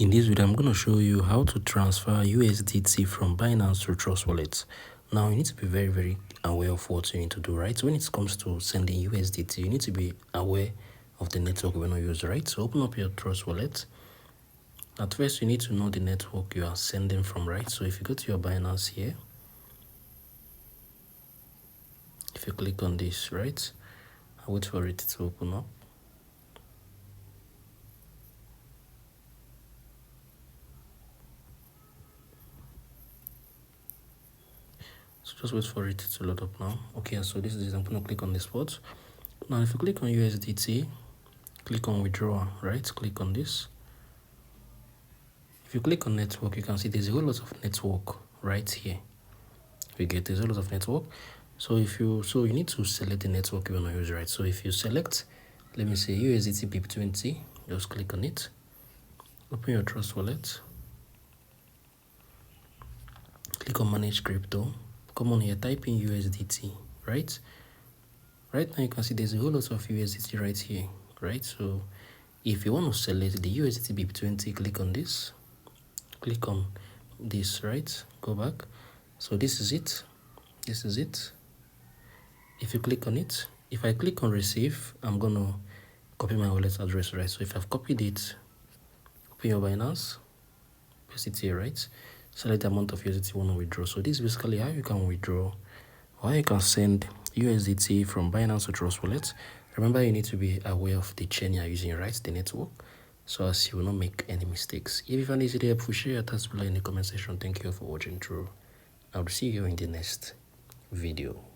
In this video, I'm going to show you how to transfer USDT from Binance to Trust Wallet. Now, you need to be very aware of what you need to do, right? So when it comes to sending USDT, you need to be aware of the network we're going to use, right? So open up your Trust Wallet. At first, you need to know the network you are sending from, right? So if you go to your Binance here, if you click on this, right? I'll wait for it to open up. So just wait for it to load up now. Okay, so this is it. I'm going to click on the spot. Now, if you click on USDT, click on withdraw, right? Click on this. If you click on network, you can see there's a whole lot of network right here. You get there's a lot of network. So you need to select the network you want to use, right? So if you select, let me say USDT BIP20, just click on it. Open your Trust Wallet. Click on Manage Crypto. Come on here, type in USDT, right? Right now you can see there's a whole lot of USDT right here, right? So if you want to select the USDT BIP20, click on this. Click on this, right? Go back. So this is it. This is it. If you click on it, if I click on receive, I'm gonna copy my wallet address, right? So if I've copied it, open your Binance, paste it here, right? Select the amount of USDT you want to withdraw. So this is basically how you can withdraw or you can send USDT from Binance to Trust Wallet. Remember, you need to be aware of the chain you're using, right? The network, so as you will not make any mistakes. If you find this video helpful, share your thoughts below in the comment section. Thank you for watching through. I'll see you in the next video.